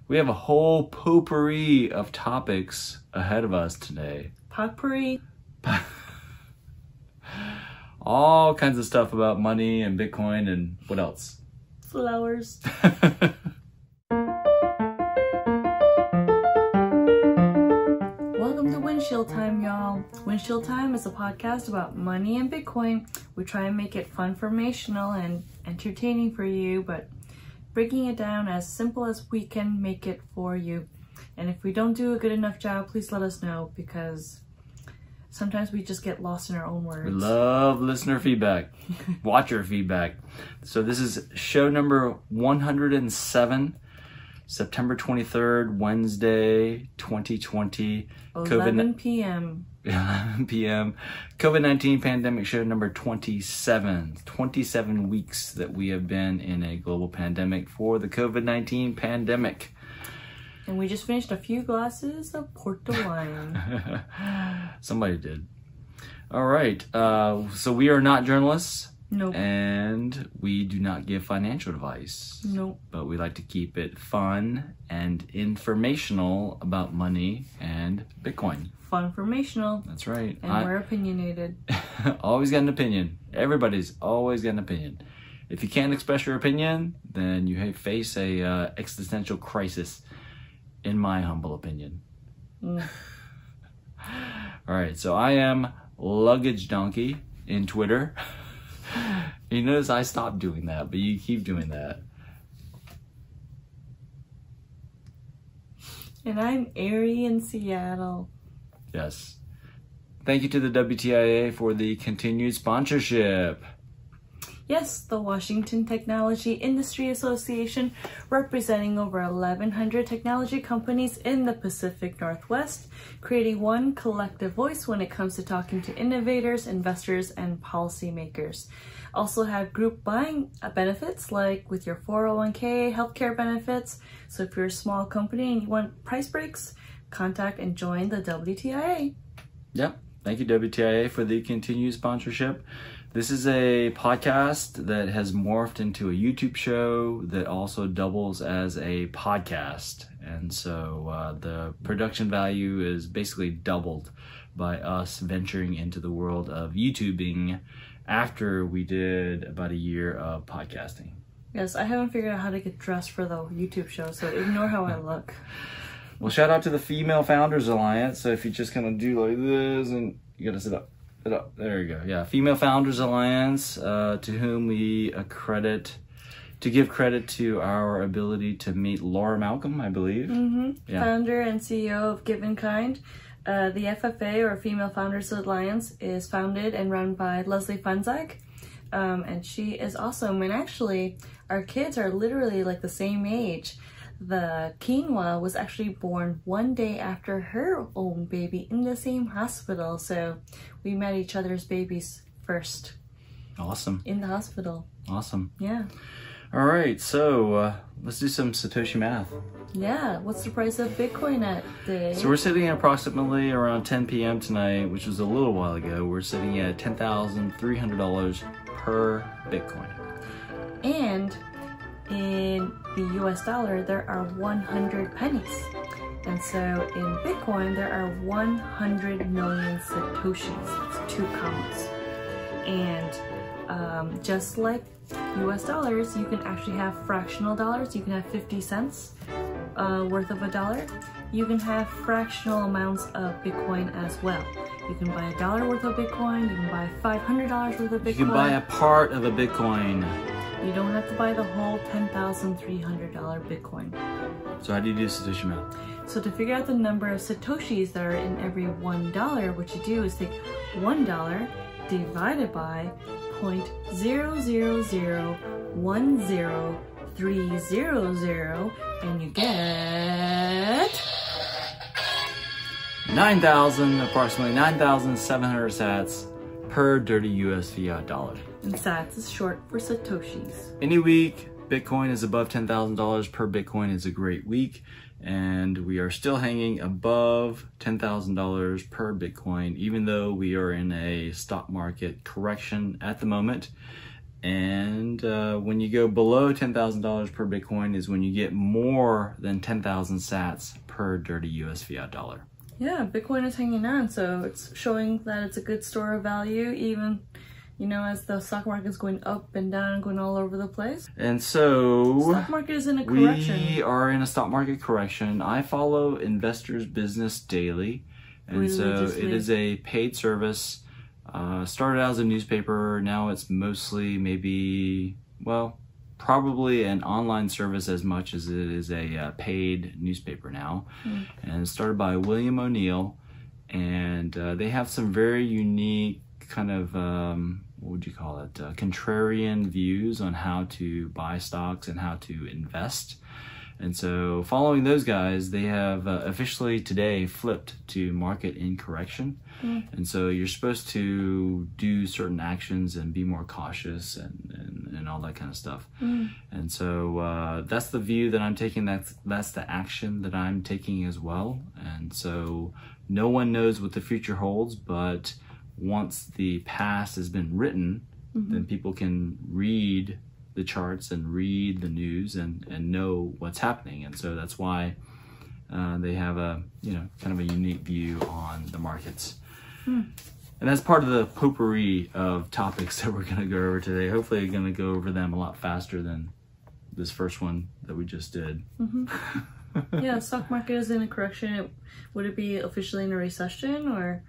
We have a whole potpourri of topics ahead of us today. Potpourri. All kinds of stuff about money and Bitcoin and what else? Flowers. Welcome to Windshield Time, y'all. Windshield Time is a podcast about money and Bitcoin. We try and make it fun-formational and entertaining for you, but breaking it down as simple as we can make it for you. And if we don't do a good enough job, please let us know, because sometimes we just get lost in our own words. We love listener feedback, watcher feedback. So this is show number 107, September 23rd, Wednesday, 2020. 11 p.m. 11 p.m. COVID-19 pandemic show number 27. 27 weeks that we have been in a global pandemic for the COVID-19 pandemic. And we just finished a few glasses of Porto wine. Somebody did. All right. So we are not journalists. Nope. And we do not give financial advice. Nope. But we like to keep it fun and informational about money and Bitcoin. Fun-formational. That's right. And we're opinionated. Always got an opinion. Everybody's always got an opinion. If you can't express your opinion, then you face a existential crisis, in my humble opinion. All right, so I am Luggage Donkey in Twitter. You notice I stopped doing that, but you keep doing that. And I'm Arry in Seattle. Yes. Thank you to the WTIA for the continued sponsorship. Yes, the Washington Technology Industry Association, representing over 1,100 technology companies in the Pacific Northwest, creating one collective voice when it comes to talking to innovators, investors, and policymakers. Also have group buying benefits, like with your 401k, healthcare benefits. So if you're a small company and you want price breaks, contact and join the WTIA. Yep. Thank you, WTIA, for the continued sponsorship. This is a podcast that has morphed into a YouTube show that also doubles as a podcast. And so the production value is basically doubled by us venturing into the world of YouTubing after we did about a year of podcasting. Yes, I haven't figured out how to get dressed for the YouTube show, so ignore how I look. Well, shout out to the Female Founders Alliance. So if you just kind of do like this and you gotta sit up. There you go. Yeah, Female Founders Alliance, to whom we give credit to our ability to meet Laura Malcolm, I believe. Mm-hmm. Yeah. Founder and CEO of Give in Kind. The FFA, or Female Founders Alliance, is founded and run by Leslie Feinzaig. And she is awesome. And actually, our kids are literally like the same age. The quinoa was actually born one day after her own baby in the same hospital. So we met each other's babies first. Awesome. In the hospital. Awesome. Yeah. All right, so let's do some Satoshi math. Yeah, what's the price of Bitcoin at today? So we're sitting at approximately around 10 p.m. tonight, which was a little while ago. We're sitting at $10,300 per Bitcoin. And in the US dollar, there are 100 pennies. And so in Bitcoin, there are 100 million Satoshis. It's 2 commas. And just like US dollars, you can actually have fractional dollars. You can have 50 cents worth of a dollar. You can have fractional amounts of Bitcoin as well. You can buy $1 worth of Bitcoin. You can buy $500 worth of Bitcoin. You can buy a part of a Bitcoin. You don't have to buy the whole $10,300 Bitcoin. So how do you do Satoshi math? So to figure out the number of Satoshis that are in every $1, what you do is take $1 divided by 0.00010,300, and you get 9,000, approximately 9,700 sats per dirty US fiat dollar. And sats is short for Satoshis. Any week, Bitcoin is above $10,000 per Bitcoin is a great week. And we are still hanging above $10,000 per Bitcoin, even though we are in a stock market correction at the moment. And when you go below $10,000 per Bitcoin is when you get more than 10,000 sats per dirty US fiat dollar. Yeah, Bitcoin is hanging on, so it's showing that it's a good store of value, even, you know, as the stock market is going up and down, going all over the place. And so stock market is in a correction. We are in a stock market correction. I follow Investors Business Daily, and so it is a paid service. Started out as a newspaper. Now it's mostly maybe, well, probably an online service as much as it is a paid newspaper now. And it's started by William O'Neill, and they have some very unique kind of, what would you call it, contrarian views on how to buy stocks and how to invest. And so following those guys, they have officially today flipped to market in correction. And so you're supposed to do certain actions and be more cautious and all that kind of stuff. And so that's the view that I'm taking. That's the action that I'm taking as well. And so no one knows what the future holds, but once the past has been written, then people can read the charts and read the news and know what's happening. And so that's why they have a, you know, kind of a unique view on the markets. And that's part of the potpourri of topics that we're going to go over today. Hopefully we're going to go over them a lot faster than this first one that we just did. Yeah, stock market is in a correction. Would it be officially in a recession or?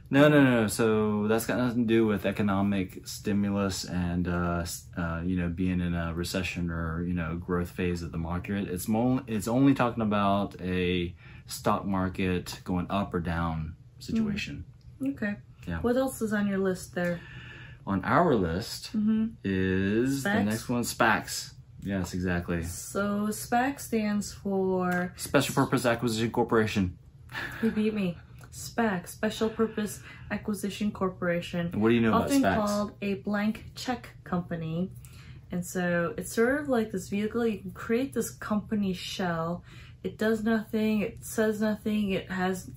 No. So that's got nothing to do with economic stimulus and, you know, being in a recession or, you know, growth phase of the market. It's only talking about a stock market going up or down situation. Okay. Yeah. What else is on your list there? On our list is SPACs? the next one, SPACs. Yes, exactly. So SPAC stands for Special Purpose Acquisition Corporation. You beat me. SPAC, Special Purpose Acquisition Corporation. What do you know about SPACs? Often called a blank check company. And so it's sort of like this vehicle. You can create this company shell. It does nothing. It says nothing. It has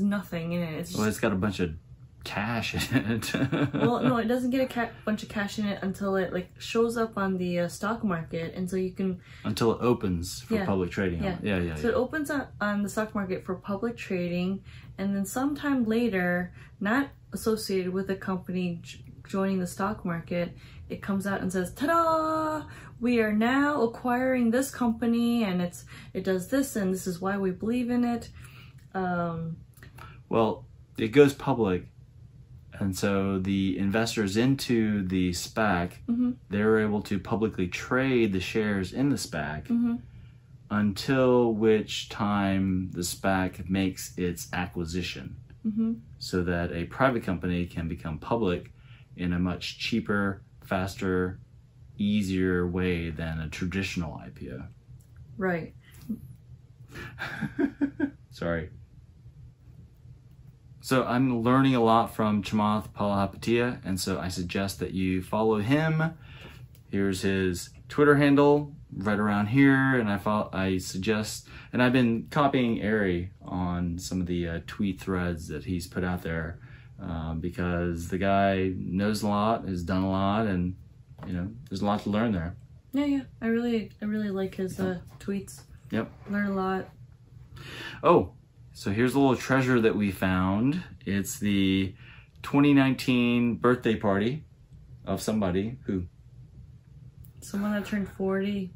nothing in it. Well, it's got a bunch of cash in it. Well, no, it doesn't get a bunch of cash in it until it like shows up on the stock market, and so you can until it opens for public trading. Yeah. So it opens on the stock market for public trading, and then sometime later, not associated with a company joining the stock market, it comes out and says, "Ta-da! We are now acquiring this company, and it does this, and this is why we believe in it." Well, it goes public. And so the investors into the SPAC, they're able to publicly trade the shares in the SPAC until which time the SPAC makes its acquisition so that a private company can become public in a much cheaper, faster, easier way than a traditional IPO. Right. Sorry. So I'm learning a lot from Chamath Palihapitiya, and so I suggest that you follow him. Here's his Twitter handle right around here, and I suggest, and I've been copying Arry on some of the tweet threads that he's put out there because the guy knows a lot, has done a lot, and you know there's a lot to learn there. Yeah. I really like his tweets. Yep. Learn a lot. Oh. So here's a little treasure that we found. It's the 2019 birthday party of somebody who? Someone that turned 40.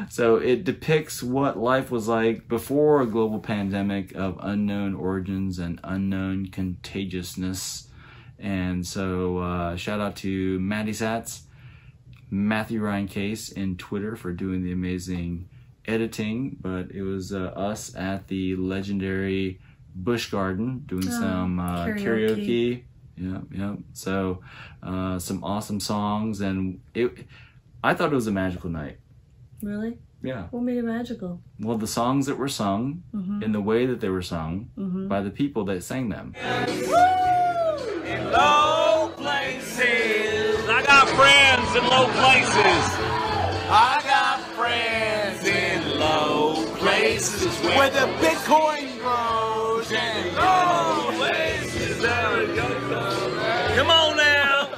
So it depicts what life was like before a global pandemic of unknown origins and unknown contagiousness. And so shout out to Matty Sats, Matthew Ryan Case in Twitter for doing the amazing editing, but it was us at the legendary Busch Garden doing some karaoke. Yeah. So some awesome songs, and I thought it was a magical night. Really? Yeah. What made it magical? Well, the songs that were sung in the way that they were sung by the people that sang them. In low places, I got friends in low places. I got friends in low places where the Bitcoin grows and low places. Come on now.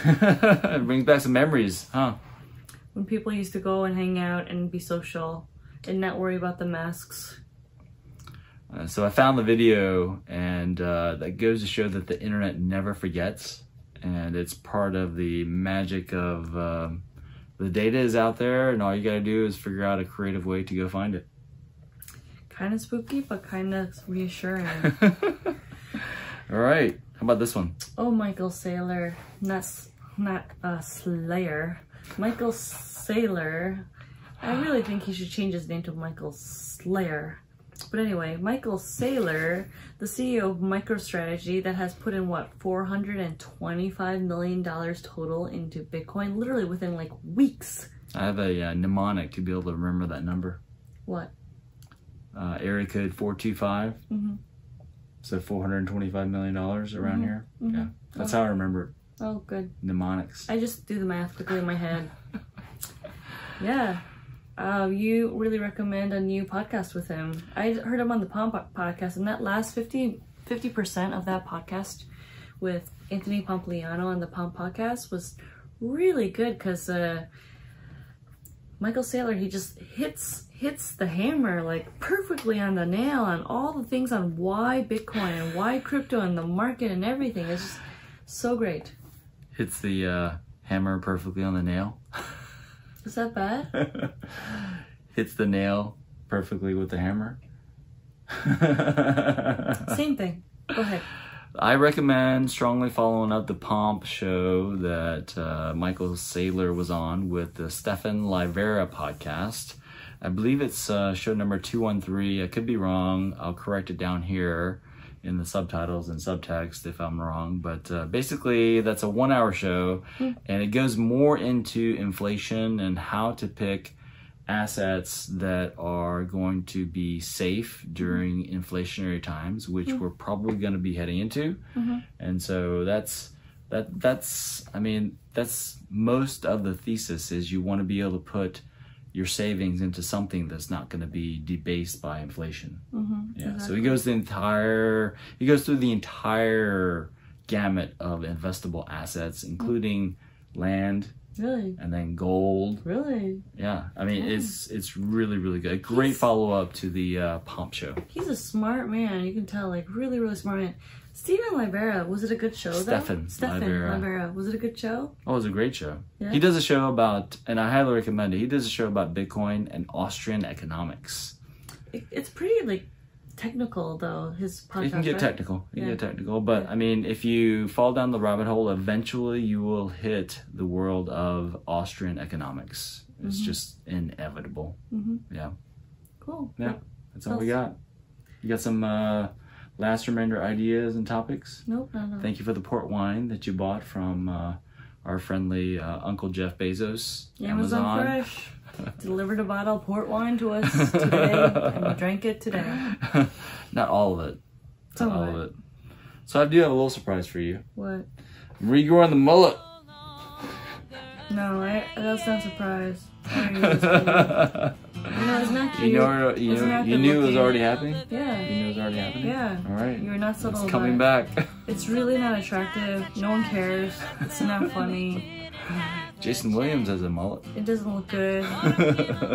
It brings back some memories, huh? When people used to go and hang out and be social and not worry about the masks. So I found the video, and that goes to show that the internet never forgets, and it's part of the magic of the data is out there, and all you gotta do is figure out a creative way to go find it. Kind of spooky, but kind of reassuring. All right, how about this one? Oh, Michael Saylor, not Slayer. Michael Saylor. I really think he should change his name to Michael Slayer. But anyway, Michael Saylor, the CEO of MicroStrategy, that has put in what, $425 million total into Bitcoin, literally within like weeks. I have a mnemonic to be able to remember that number. What? Area code 425. So $425 million around here. Yeah, that's how I remember it. Oh, good. Mnemonics. I just do the math quickly in my head. Yeah. You really recommend a new podcast with him. I heard him on the Palm podcast, and that last 50% of that podcast with Anthony Pompliano on the Palm podcast was really good, because Michael Saylor, he just hits the hammer like perfectly on the nail on all the things on why Bitcoin and why crypto and the market and everything. It's just so great. Hits the hammer perfectly on the nail. Is that bad? Hits the nail perfectly with the hammer. Same thing. Go ahead. I recommend strongly following up the Pomp show that Michael Saylor was on with the Stefan Livera podcast. I believe it's show number 213. I could be wrong. I'll correct it down here in the subtitles and subtext if I'm wrong. But basically, that's a 1 hour show, and it goes more into inflation and how to pick assets that are going to be safe during inflationary times, which we're probably going to be heading into. And so that's I mean, that's most of the thesis, is you want to be able to put your savings into something that's not going to be debased by inflation. Yeah. Exactly. So he goes through the entire gamut of investable assets, including land. Really? And then gold. Really? Yeah. I mean, it's really, really good. Great follow-up to the Pomp show. He's a smart man. You can tell, like, really, really smart man. Stephen Livera, was it a good show, though? Stefan Livera. Was it a good show? Oh, it was a great show. Yeah? He does a show about, and I highly recommend it, he does a show about Bitcoin and Austrian economics. It's pretty, like, technical, though, his podcast. It can get technical. It can get technical. But, I mean, if you fall down the rabbit hole, eventually you will hit the world of Austrian economics. It's just inevitable. Yeah. Cool. Yeah. That's all we got. You got some last remainder ideas and topics? Nope, no. Thank you for the port wine that you bought from our friendly Uncle Jeff Bezos. Amazon Fresh. Delivered a bottle of port wine to us today, and we drank it today. Not all of it. Not all of it. So I do have a little surprise for you. What? I'm regrowing the mullet. No, that's not a surprise. It's not cute. You knew it was already happening? Yeah. You knew it was already happening? Yeah. All right. You're not subtle. It's coming back. It's really not attractive. No one cares. It's not funny. Jason Williams has a mullet. It doesn't look good.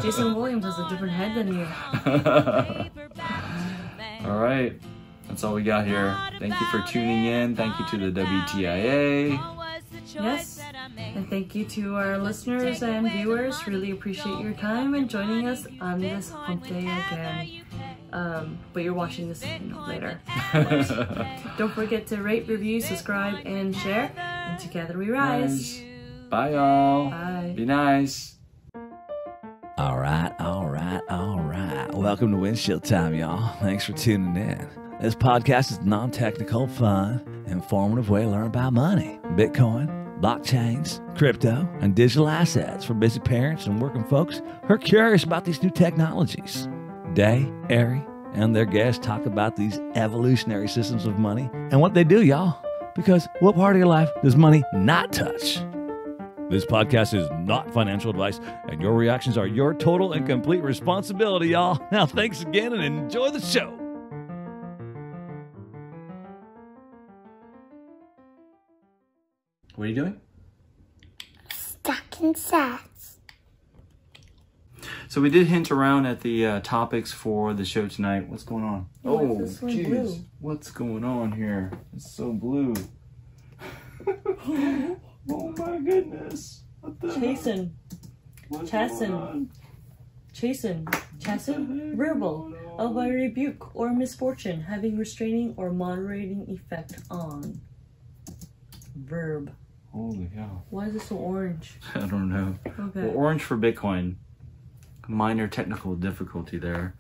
Jason Williams has a different head than you. All right. That's all we got here. Thank you for tuning in. Thank you to the WTIA. Yes. And thank you to our listeners and viewers. Really appreciate your time and joining us on this hump day again. But you're watching this later. Don't forget to rate, review, subscribe, and share. And together we rise. Bye, y'all. Bye. Be nice. All right. Welcome to Windshield time, y'all. Thanks for tuning in. This podcast is non-technical, fun, informative way to learn about money, Bitcoin, blockchains, crypto, and digital assets for busy parents and working folks who are curious about these new technologies. Day, Arry, and their guests talk about these evolutionary systems of money and what they do, y'all. Because what part of your life does money not touch? This podcast is not financial advice, and your reactions are your total and complete responsibility, y'all. Now, thanks again, and enjoy the show. What are you doing? 10 sats. So we did hint around at the topics for the show tonight. What's going on? Why is this one jeez. blue? What's going on here? It's so blue. Oh my goodness. What the Chasten. What's Chasten. going on? Chasten. Chasten. Verbal. Of a rebuke or misfortune having restraining or moderating effect on. Verb. Holy cow. Why is it so orange? I don't know. Okay. Well, orange for Bitcoin. Minor technical difficulty there.